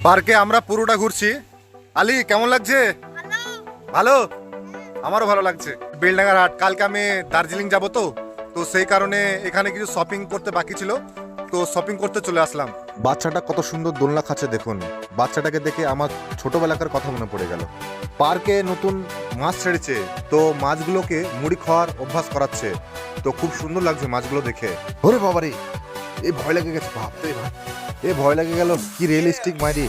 পার্কে আমরা পুরোটা ঘুরছি। আলী কেমন লাগছে? ভালো, আমারও ভালো লাগছে। বেলডাঙ্গার হাট, কালকে আমি দার্জিলিং যাব তো তো সেই কারণে এখানে কিছু শপিং করতে বাকি ছিল, তো শপিং করতে চলে আসলাম। বাচ্চাটা কত সুন্দর দোলনা খাচ্ছে দেখুন। বাচ্চাটাকে দেখে আমার ছোটবেলাকার কথা মনে পড়ে গেল। পার্কে নতুন মাছ ছেড়েছে, তো মাছগুলোকে মুড়ি খাওয়ার অভ্যাস করাচ্ছে। তো খুব সুন্দর লাগছে মাছগুলো দেখে। ওরে বাবারে, এই ভয় লেগে গেছে, ভাবতে এ ভয় লেগে গেল। কি রিয়েলিস্টিক মাইরি।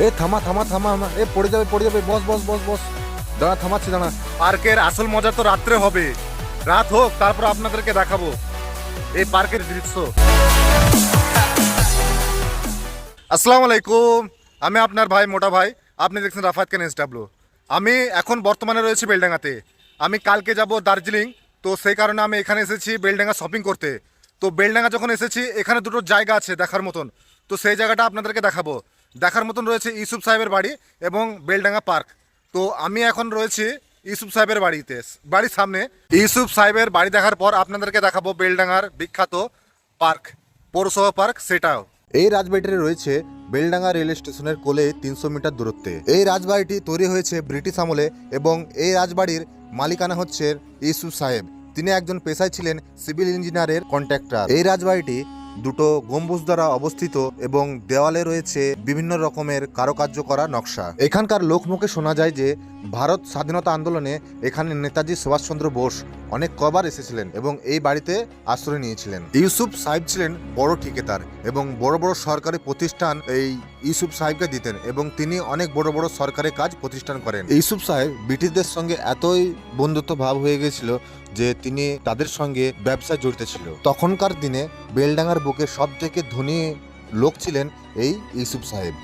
এ থামা থামা থামা, এ পড়ে যাবে। বস বস বস বস, দাঁড়া, থামাচ্ছি দাঁড়া। পার্কের আসল মজা তো রাত্রে হবে, রাত হোক তারপর আপনাদেরকে দেখাবো এই পার্কের দৃশ্য। আসসালামু আলাইকুম, আমি আপনার ভাই, মোটা ভাই। আপনি দেখছেন রাফাত খান SW। আমি এখন বর্তমানে রয়েছি বেলডাঙ্গাতে। আমি কালকে যাব দার্জিলিং, তো সেই কারণে আমি এখানে এসেছি বেলডাঙ্গা শপিং করতে। তো বেলডাঙ্গা যখন এসেছি, এখানে দুটো জায়গা আছে দেখার মতন, তো সেই জায়গাটা আপনাদেরকে দেখাবো। দেখার মতন রয়েছে ইউসুফ সাহেবের বাড়ি এবং বেলডাঙ্গা পার্ক। তো আমি এখন রয়েছি ইউসুফ সাহেবের বাড়ির সামনে। ইউসুফ সাহেবের বাড়ি দেখার পর আপনাদেরকে দেখাবো বেলডাঙ্গার বিখ্যাত পার্ক, পৌরসভা পার্ক, সেটাও। এই রাজবাড়িটি রয়েছে বেলডাঙ্গা রেল স্টেশনের কোলে 300 মিটার দূরত্বে। এই রাজবাড়িটি তৈরি হয়েছে ব্রিটিশ আমলে এবং এই রাজবাড়ির মালিকানা হচ্ছে ইউসুফ সাহেব। তিনি একজন পেশায় ছিলেন সিভিল ইঞ্জিনিয়ারের কন্ট্রাক্টর। এই রাজবাড়িটি দুটো গম্বুজ দ্বারা অবস্থিত এবং দেওয়ালে রয়েছে বিভিন্ন রকমের কারুকার্য করা নকশা। এখানকার লোকমুখে শোনা যায় যে ভারত স্বাধীনতা আন্দোলনে এখানে নেতাজি সুভাষচন্দ্র বোস অনেক কবার এসেছিলেন এবং এই বাড়িতে আশ্রয় নিয়েছিলেন। ইউসুফ সাহেব ছিলেন বড় ঠিকাদার এবং বড় বড় সরকারি প্রতিষ্ঠান এই ইউসুফ সাহেবকে দিতেন এবং তিনি অনেক বড় বড় সরকারি কাজ প্রতিষ্ঠান করেন। ইউসুফ সাহেব ব্রিটিশদের সঙ্গে এতই বন্ধুত্ব ভাব হয়ে গেছিল যে তিনি তাদের সঙ্গে ব্যবসায় জড়িত ছিল। তখনকার দিনে বেলডাঙ্গার বুকে সব থেকে ধনী লোক ছিলেন এই ইউসুফ সাহেব।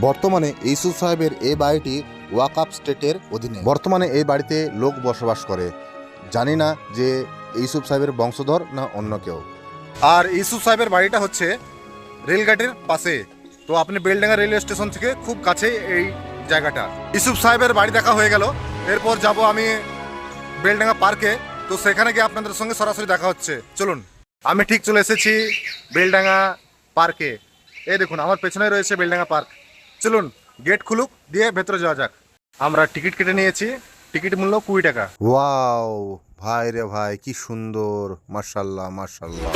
বর্তমানে ইউসুফ সাহেবের এই বাড়িটি ওয়াকফ স্টেটের অধীনে। বর্তমানে এই বাড়িতে লোক বসবাস করে। জানি না যে ইউসুফ সাহেবের বংশধর না অন্য কেউ। আর ইউসুফ সাহেবের বাড়িটা হচ্ছে রেলগাটির পাশে, তো আপনি বেলডাঙ্গা রেলওয়ে স্টেশন থেকে খুব কাছেই এই জায়গাটা। ইউসুফ সাহেবের বাড়ি দেখা হয়ে গেল, এরপর যাব আমি বেলডাঙ্গা পার্কে। তো সেখানে গিয়ে আপনাদের সঙ্গে সরাসরি দেখা হচ্ছে, চলুন। আমি ঠিক চলে এসেছি বেলডাঙ্গা পার্কে। এই দেখুন আমার পেছনে রয়েছে বেলডাঙ্গা পার্ক। চলুন গেট খুলুক, দিয়ে ভেতরে যাওয়া যাক। আমরা টিকিট কেটে নিয়েছি, টিকিট মূল্য 20 টাকা। ওয়াও ভাই রে ভাই, কি সুন্দর, মাশাআল্লাহ মাশাআল্লাহ।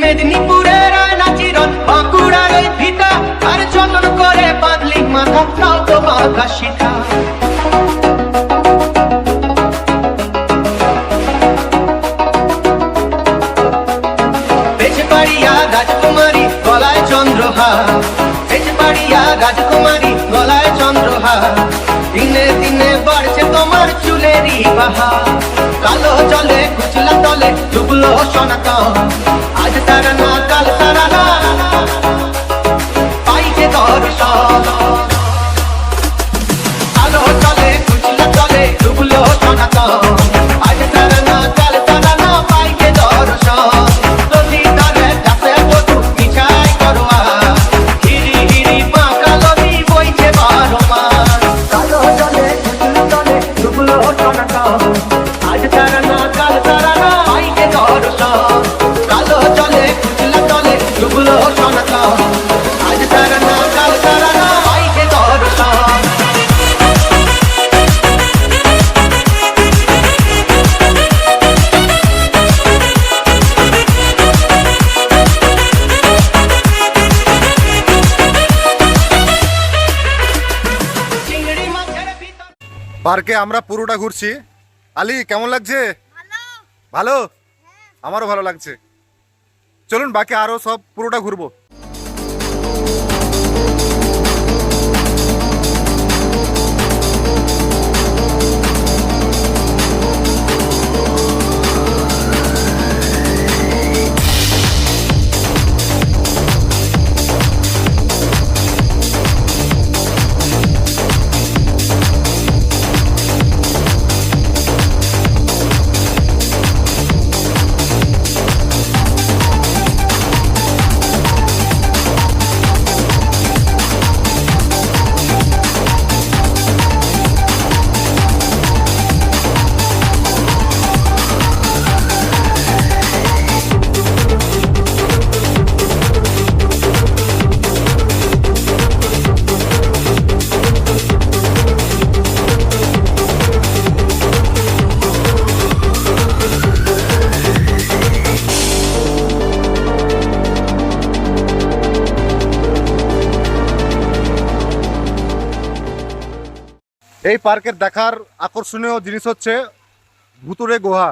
মেদিনীপুরের নাচিরন বাঁকুড়ার এই ভিটা, আর যতন করে বাঁধলি মাথা তাও তো বাঁধা শিখা। বেজবাড়িয়া রাজকুমারী গলায় চন্দ্রহার, বেজবাড়িয়া রাজকুমারী গলায় চন্দ্রহার। দিনে দিনে বাড়ছে তোমার চুলেরই বাহার, কালো জলে কুচলা তলে ডুবলো সনাতন। আজ তারা না কাল তারা না, পাইছে দর্শন। কালো জলে কুচলা তলে ডুবলো সনাতন। আজ তারা না কাল তারা না, পাইছে দর্শন। নদী ধারে চাষে বধু মিছাই করোয়া, হিরি হিরি বাঁকা নদী বইছে 12 মাস। কালো জলে কুচলা তলে ডুবলো সনাতন। আজ তারা না কাল তারা না, পাইছে দর্শন। কালো জলে কুচলা তলে ডুবলো সনাতন। আজ তারা না কাল তারা না, পাইছে দর্শন। চিংড়ি মাছের ভিতর পার্কে আমরা পুরোটা ঘুরছি। আলী কেমন লাগছে? ভালো, আমারও ভালো লাগছে। চলুন বাকি আরো সব পুরোটা ঘুরবো। এই পার্কের দেখার আকর্ষণীয় জিনিস হচ্ছে ভুতুড়ে গুহা।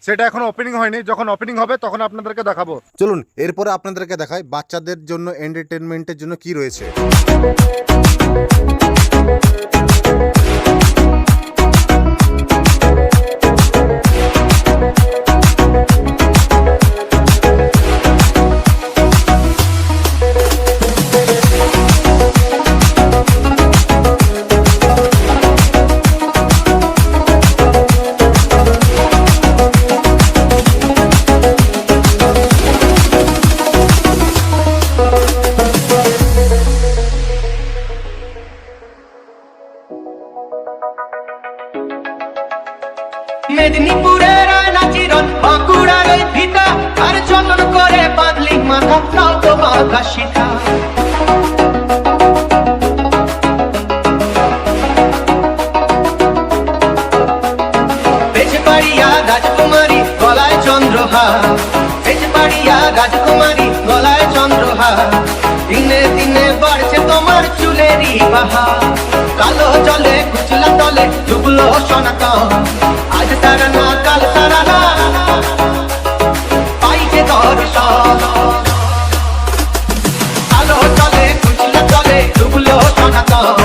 সেটা এখনো ওপেনিং হয়নি, যখন ওপেনিং হবে তখন আপনাদেরকে দেখাবো। চলুন এরপরে আপনাদেরকে দেখাই বাচ্চাদের জন্য এন্টারটেনমেন্টের জন্য কি রয়েছে। মেদিনীপুরের নাচিরন বাঁকুড়ার ওই ভিটা আর যতন করে বাঁধলি মাথা তাও তো বাঁধা সিধা বেজবাড়িয়া রাজকুমারী গলায় চন্দ্রহার, বেজবাড়িয়া রাজকুমারী গলায় চন্দ্রহার, দিনে দিনে বাড়ছে তোমার চুলেরই বাহার, কালো জলে কুচলা তলে ডুবলো সনাতন, আজ তারা না কাল তারা না পাইছে দর্শন, কালো জলে কুচলা তলে ডুবলো সনাতন,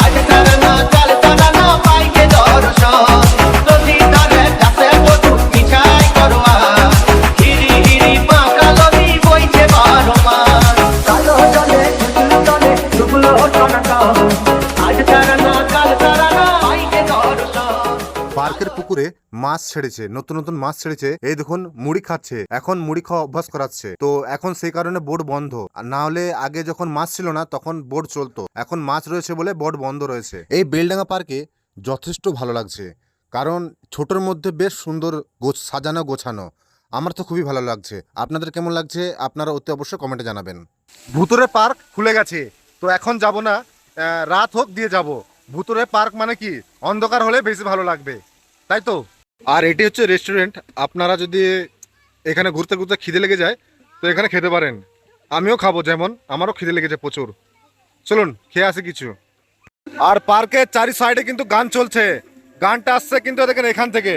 আজ তারা না কাল তারা না পাইছে দর্শন, নদী ধারে যাচ্ছে বধূ মিছাই করোয়া, হিরি হিরি বাঁকা নদী বইছে বারো মাস, কালো জলে কুচলা তলে ডুবলো সনাতন, আজ তারা না কাল তারা না পাইছে দর্শন। পার্কের পুকুরে মাছ ছেড়েছে, নতুন নতুন মাছ ছেড়েছে। এই দেখুন মুড়ি খাচ্ছে, এখন মুড়ি খাওয়া অভ্যাস করাচ্ছে। তো এখন সেই কারণে বোর্ড বন্ধ, আর না হলে আগে যখন মাছ ছিল না তখন বোর্ড চলতো, এখন মাছ রয়েছে বলে বোর্ড বন্ধ রয়েছে। এই বেলডাঙ্গা পার্কে যথেষ্ট ভালো লাগছে, কারণ ছোটোর মধ্যে বেশ সুন্দর সাজানো গোছানো। আমার তো খুবই ভালো লাগছে। আপনাদের কেমন লাগছে আপনারা অতি অবশ্যই কমেন্টে জানাবেন। ভুতুরে পার্ক খুলে গেছে, তো এখন যাব না, রাত হোক দিয়ে যাব। ভুতুরে পার্ক মানে কি, অন্ধকার হলে বেশি ভালো লাগবে, তাই তো। আর এটি হচ্ছে রেস্টুরেন্ট, আপনারা যদি এখানে ঘুরতে ঘুরতে খিদে লেগে যায় তো এখানে খেতে পারেন। আমিও খাবো, যেমন আমারও খিদে লেগেছে প্রচুর। চলুন খেয়ে আসি কিছু। আর পার্কের চারি সাইডে কিন্তু গান চলছে, গানটা আসছে কিন্তু দেখেন এখান থেকে,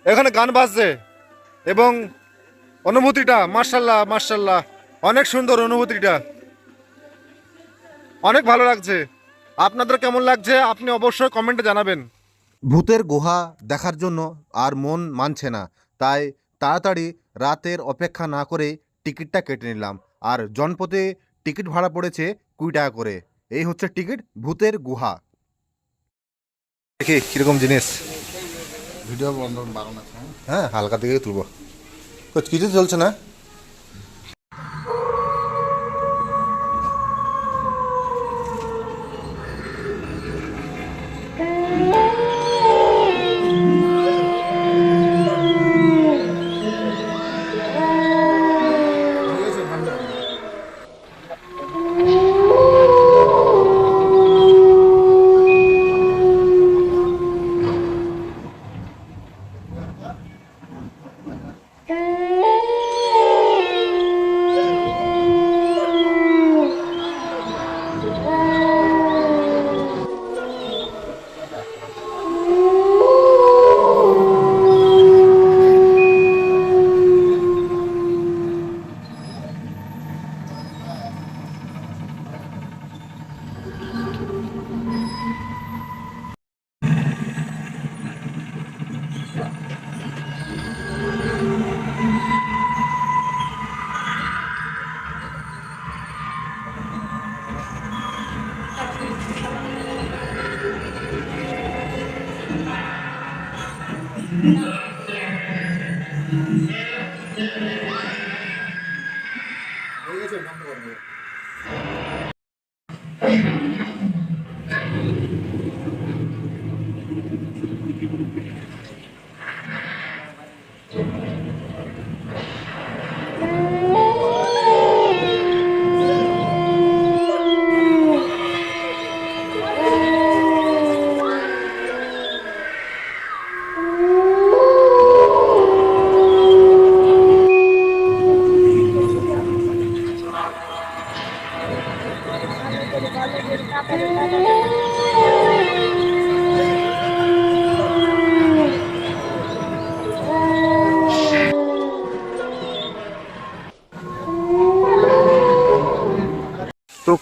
এখানে গান বাজছে এবং অনুভূতিটা মার্শাল্লাহ মার্শাল্লাহ, অনেক সুন্দর অনুভূতিটা, অনেক ভালো লাগছে। আপনাদের কেমন লাগছে আপনি অবশ্যই কমেন্টে জানাবেন। ভূতের গুহা দেখার জন্য আর মন মানছে না, তাই তাড়াতাড়ি রাতের অপেক্ষা না করে টিকিটটা কেটে নিলাম। আর জনপথে টিকিট ভাড়া পড়েছে 20 টাকা করে। এই হচ্ছে টিকিট ভূতের গুহা। দেখি কিরকম জিনিস। ভিডিও বন্ধ বারণ আছে। হ্যাঁ হালকা দিকে তুলব, কিছু চলছে না।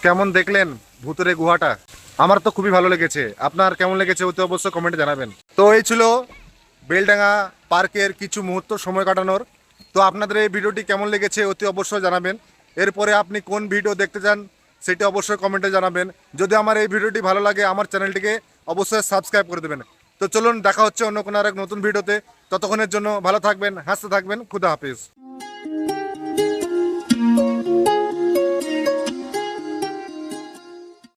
কেমন দেখলেন ভূতের এই গুহাটা? আমার তো খুবই ভালো লেগেছে। আপনার কেমন লেগেছে অতি অবশ্যই কমেন্টে জানাবেন। তো এই ছিল বেলডাঙ্গা পার্কের কিছু মুহূর্ত সময় কাটানোর। তো আপনাদের এই ভিডিওটি কেমন লেগেছে অতি অবশ্যই জানাবেন। এরপরে আপনি কোন ভিডিও দেখতে চান সেটি অবশ্যই কমেন্টে জানাবেন। যদি আমার এই ভিডিওটি ভালো লাগে আমার চ্যানেলটিকে অবশ্যই সাবস্ক্রাইব করে দেবেন। তো চলুন, দেখা হচ্ছে অন্য কোনো আরেক নতুন ভিডিওতে। ততক্ষণের জন্য ভালো থাকবেন, হাসতে থাকবেন। খুদা হাফিজ।